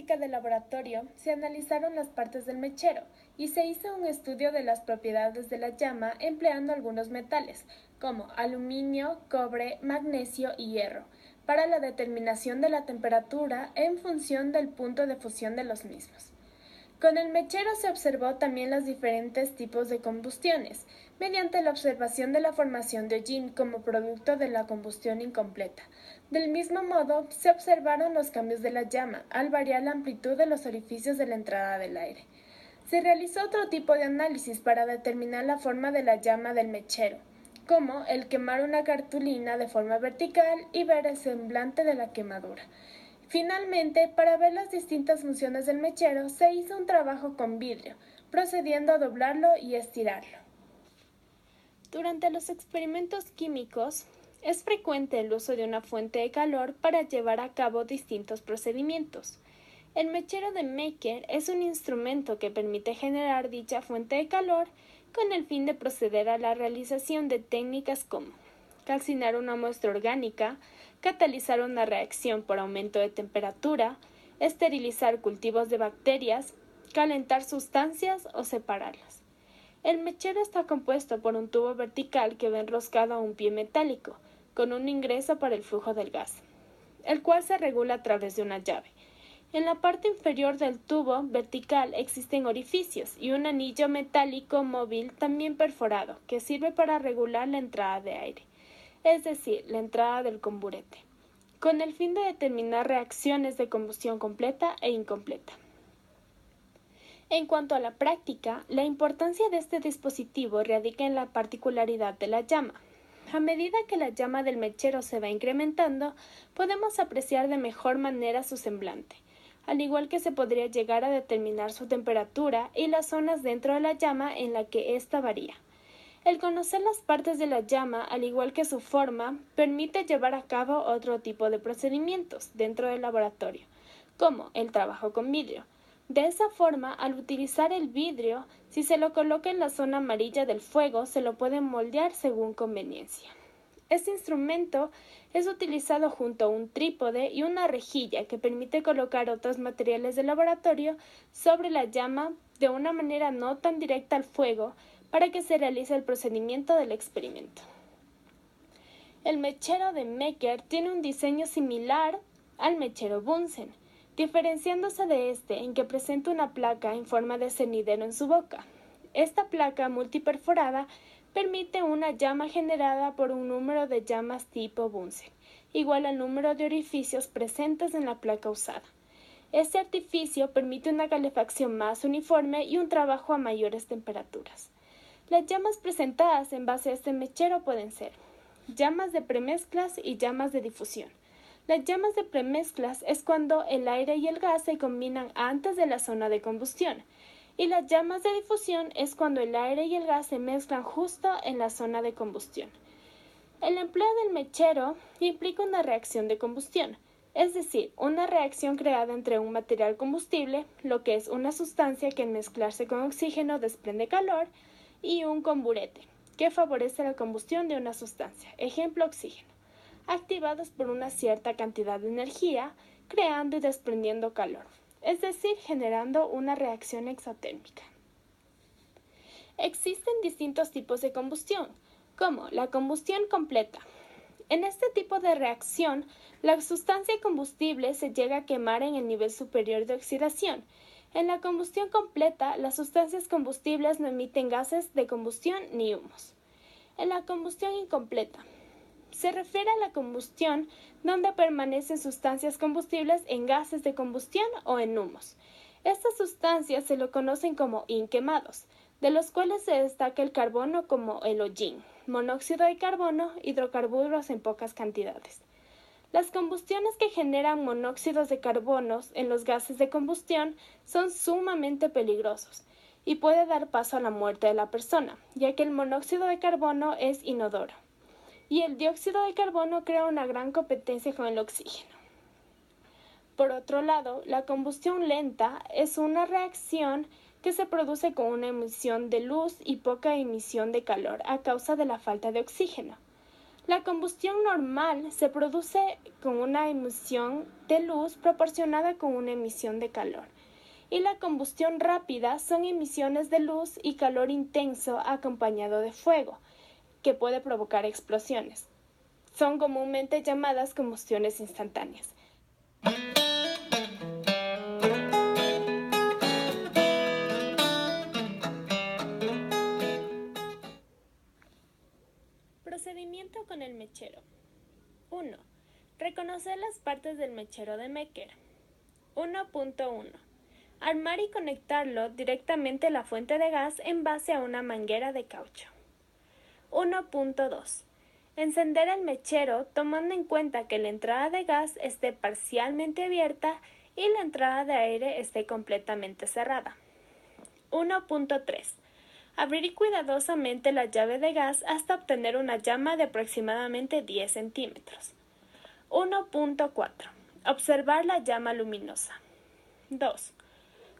técnica de laboratorio se analizaron las partes del mechero y se hizo un estudio de las propiedades de la llama empleando algunos metales, como aluminio, cobre, magnesio y hierro, para la determinación de la temperatura en función del punto de fusión de los mismos. Con el mechero se observó también los diferentes tipos de combustiones, mediante la observación de la formación de hollín como producto de la combustión incompleta. Del mismo modo, se observaron los cambios de la llama al variar la amplitud de los orificios de la entrada del aire. Se realizó otro tipo de análisis para determinar la forma de la llama del mechero, como el quemar una cartulina de forma vertical y ver el semblante de la quemadura. Finalmente, para ver las distintas funciones del mechero, se hizo un trabajo con vidrio, procediendo a doblarlo y estirarlo. Durante los experimentos químicos, es frecuente el uso de una fuente de calor para llevar a cabo distintos procedimientos. El mechero de Meker es un instrumento que permite generar dicha fuente de calor con el fin de proceder a la realización de técnicas como calcinar una muestra orgánica, catalizar una reacción por aumento de temperatura, esterilizar cultivos de bacterias, calentar sustancias o separarlas. El mechero está compuesto por un tubo vertical que va enroscado a un pie metálico, con un ingreso para el flujo del gas, el cual se regula a través de una llave. En la parte inferior del tubo vertical existen orificios y un anillo metálico móvil también perforado, que sirve para regular la entrada de aire, es decir, la entrada del comburete, con el fin de determinar reacciones de combustión completa e incompleta. En cuanto a la práctica, la importancia de este dispositivo radica en la particularidad de la llama. A medida que la llama del mechero se va incrementando, podemos apreciar de mejor manera su semblante, al igual que se podría llegar a determinar su temperatura y las zonas dentro de la llama en la que ésta varía. El conocer las partes de la llama, al igual que su forma, permite llevar a cabo otro tipo de procedimientos dentro del laboratorio, como el trabajo con vidrio. De esa forma, al utilizar el vidrio, si se lo coloca en la zona amarilla del fuego, se lo puede moldear según conveniencia. Este instrumento es utilizado junto a un trípode y una rejilla que permite colocar otros materiales del laboratorio sobre la llama de una manera no tan directa al fuego, para que se realice el procedimiento del experimento. El mechero de Meker tiene un diseño similar al mechero Bunsen, diferenciándose de este en que presenta una placa en forma de cernidero en su boca. Esta placa multiperforada permite una llama generada por un número de llamas tipo Bunsen, igual al número de orificios presentes en la placa usada. Este artificio permite una calefacción más uniforme y un trabajo a mayores temperaturas. Las llamas presentadas en base a este mechero pueden ser llamas de premezclas y llamas de difusión. Las llamas de premezclas es cuando el aire y el gas se combinan antes de la zona de combustión, y las llamas de difusión es cuando el aire y el gas se mezclan justo en la zona de combustión. El empleo del mechero implica una reacción de combustión, es decir, una reacción creada entre un material combustible, lo que es una sustancia que al mezclarse con oxígeno desprende calor, y un comburete, que favorece la combustión de una sustancia, ejemplo oxígeno, activados por una cierta cantidad de energía, creando y desprendiendo calor, es decir, generando una reacción exotérmica. Existen distintos tipos de combustión, como la combustión completa. En este tipo de reacción, la sustancia combustible se llega a quemar en el nivel superior de oxidación. En la combustión completa, las sustancias combustibles no emiten gases de combustión ni humos. En la combustión incompleta, se refiere a la combustión donde permanecen sustancias combustibles en gases de combustión o en humos. Estas sustancias se lo conocen como inquemados, de los cuales se destaca el carbono como el hollín, monóxido de carbono, hidrocarburos en pocas cantidades. Las combustiones que generan monóxidos de carbono en los gases de combustión son sumamente peligrosos y puede dar paso a la muerte de la persona, ya que el monóxido de carbono es inodoro y el dióxido de carbono crea una gran competencia con el oxígeno. Por otro lado, la combustión lenta es una reacción que se produce con una emisión de luz y poca emisión de calor a causa de la falta de oxígeno. La combustión normal se produce con una emisión de luz proporcionada con una emisión de calor, y la combustión rápida son emisiones de luz y calor intenso acompañado de fuego, que puede provocar explosiones. Son comúnmente llamadas combustiones instantáneas. Procedimiento con el mechero. 1. Reconocer las partes del mechero de Mecker. 1.1. Armar y conectarlo directamente a la fuente de gas en base a una manguera de caucho. 1.2. Encender el mechero tomando en cuenta que la entrada de gas esté parcialmente abierta y la entrada de aire esté completamente cerrada. 1.3. Abrir cuidadosamente la llave de gas hasta obtener una llama de aproximadamente 10 centímetros. 1.4. Observar la llama luminosa. 2.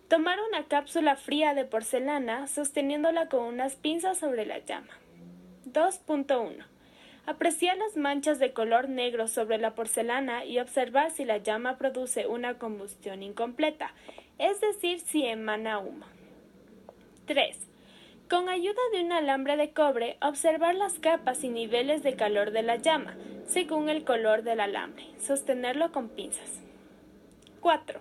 Tomar una cápsula fría de porcelana sosteniéndola con unas pinzas sobre la llama. 2.1. Apreciar las manchas de color negro sobre la porcelana y observar si la llama produce una combustión incompleta, es decir, si emana humo. 3. Con ayuda de un alambre de cobre, observar las capas y niveles de calor de la llama, según el color del alambre. Sostenerlo con pinzas. 4.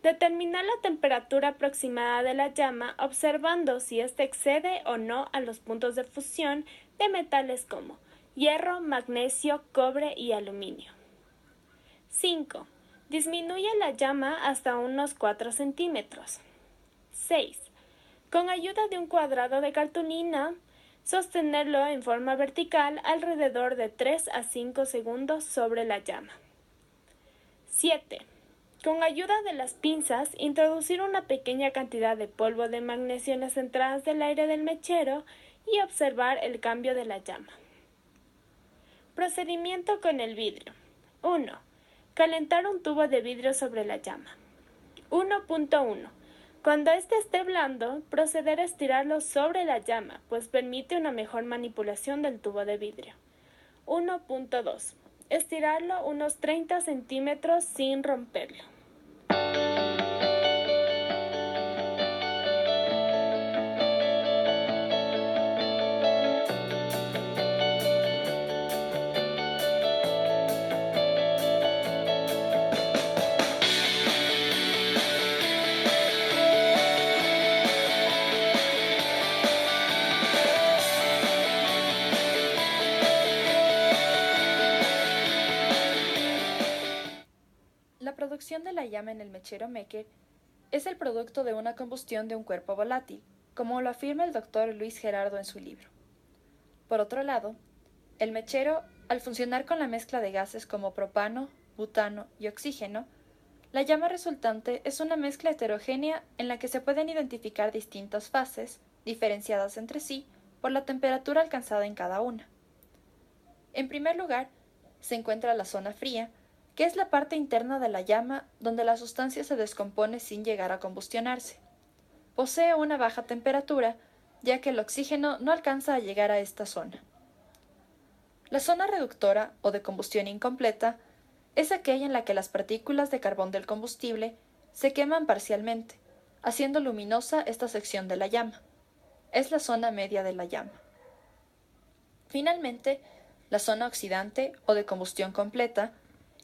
Determinar la temperatura aproximada de la llama observando si ésta excede o no a los puntos de fusión de metales como hierro, magnesio, cobre y aluminio. 5. Disminuye la llama hasta unos 4 centímetros. 6. Con ayuda de un cuadrado de cartulina, sostenerlo en forma vertical alrededor de 3 a 5 segundos sobre la llama. 7. Con ayuda de las pinzas, introducir una pequeña cantidad de polvo de magnesio en las entradas del aire del mechero y observar el cambio de la llama. Procedimiento con el vidrio. 1. Calentar un tubo de vidrio sobre la llama. 1.1. Cuando éste esté blando, proceder a estirarlo sobre la llama, pues permite una mejor manipulación del tubo de vidrio. 1.2. Estirarlo unos 30 centímetros sin romperlo. La producción de la llama en el mechero Mecker es el producto de una combustión de un cuerpo volátil, como lo afirma el doctor Luis Gerardo en su libro. Por otro lado, el mechero, al funcionar con la mezcla de gases como propano, butano y oxígeno, la llama resultante es una mezcla heterogénea en la que se pueden identificar distintas fases, diferenciadas entre sí por la temperatura alcanzada en cada una. En primer lugar, se encuentra la zona fría, que es la parte interna de la llama donde la sustancia se descompone sin llegar a combustionarse. Posee una baja temperatura, ya que el oxígeno no alcanza a llegar a esta zona. La zona reductora, o de combustión incompleta, es aquella en la que las partículas de carbón del combustible se queman parcialmente, haciendo luminosa esta sección de la llama. Es la zona media de la llama. Finalmente, la zona oxidante, o de combustión completa,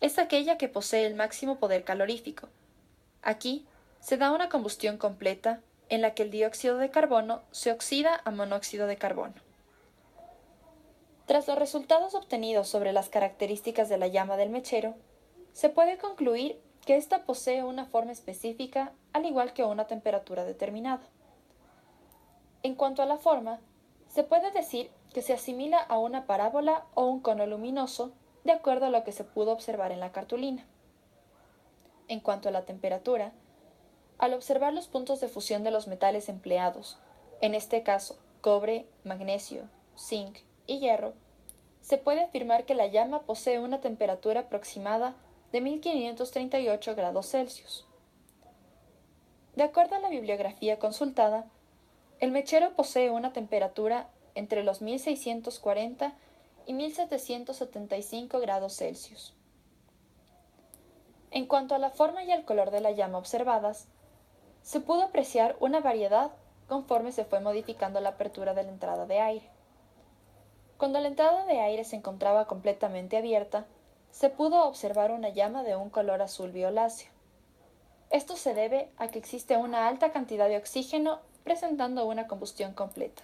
es aquella que posee el máximo poder calorífico. Aquí se da una combustión completa en la que el dióxido de carbono se oxida a monóxido de carbono. Tras los resultados obtenidos sobre las características de la llama del mechero, se puede concluir que ésta posee una forma específica al igual que una temperatura determinada. En cuanto a la forma, se puede decir que se asimila a una parábola o un cono luminoso de acuerdo a lo que se pudo observar en la cartulina. En cuanto a la temperatura, al observar los puntos de fusión de los metales empleados, en este caso cobre, magnesio, zinc y hierro, se puede afirmar que la llama posee una temperatura aproximada de 1538 grados Celsius. De acuerdo a la bibliografía consultada, el mechero posee una temperatura entre los 1640 y 1775 grados Celsius. En cuanto a la forma y el color de la llama observadas, se pudo apreciar una variedad conforme se fue modificando la apertura de la entrada de aire. Cuando la entrada de aire se encontraba completamente abierta, se pudo observar una llama de un color azul violáceo. Esto se debe a que existe una alta cantidad de oxígeno presentando una combustión completa.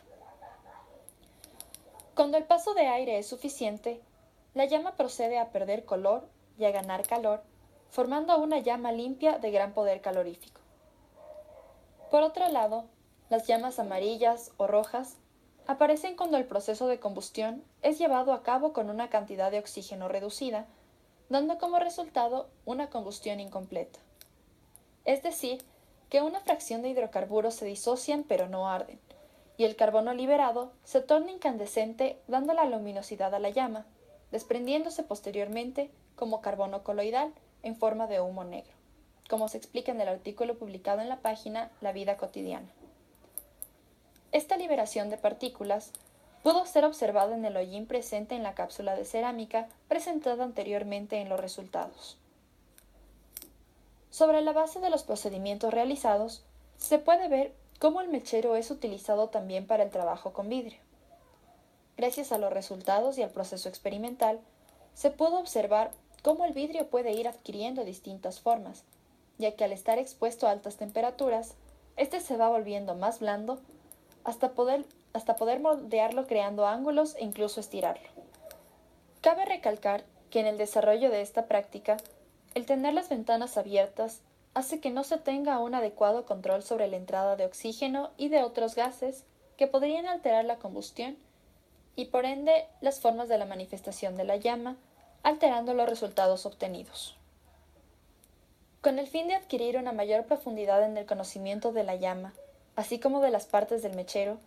Cuando el paso de aire es suficiente, la llama procede a perder color y a ganar calor, formando una llama limpia de gran poder calorífico. Por otro lado, las llamas amarillas o rojas aparecen cuando el proceso de combustión es llevado a cabo con una cantidad de oxígeno reducida, dando como resultado una combustión incompleta. Es decir, que una fracción de hidrocarburos se disocian pero no arden, y el carbono liberado se torna incandescente dando la luminosidad a la llama, desprendiéndose posteriormente como carbono coloidal en forma de humo negro, como se explica en el artículo publicado en la página La Vida Cotidiana. Esta liberación de partículas pudo ser observada en el hollín presente en la cápsula de cerámica presentada anteriormente en los resultados. Sobre la base de los procedimientos realizados, se puede ver cómo el mechero es utilizado también para el trabajo con vidrio. Gracias a los resultados y al proceso experimental, se pudo observar cómo el vidrio puede ir adquiriendo distintas formas, ya que al estar expuesto a altas temperaturas, este se va volviendo más blando hasta poder moldearlo creando ángulos e incluso estirarlo. Cabe recalcar que en el desarrollo de esta práctica, el tener las ventanas abiertas hace que no se tenga un adecuado control sobre la entrada de oxígeno y de otros gases que podrían alterar la combustión y por ende las formas de la manifestación de la llama, alterando los resultados obtenidos. Con el fin de adquirir una mayor profundidad en el conocimiento de la llama, así como de las partes del mechero,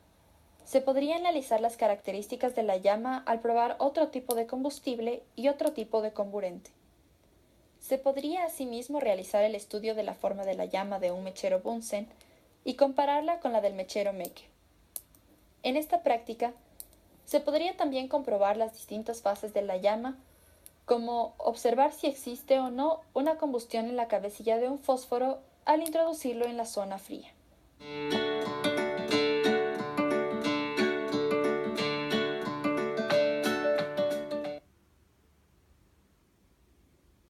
se podría analizar las características de la llama al probar otro tipo de combustible y otro tipo de comburente. Se podría asimismo realizar el estudio de la forma de la llama de un mechero Bunsen y compararla con la del mechero Meeke. En esta práctica, se podría también comprobar las distintas fases de la llama, como observar si existe o no una combustión en la cabecilla de un fósforo al introducirlo en la zona fría.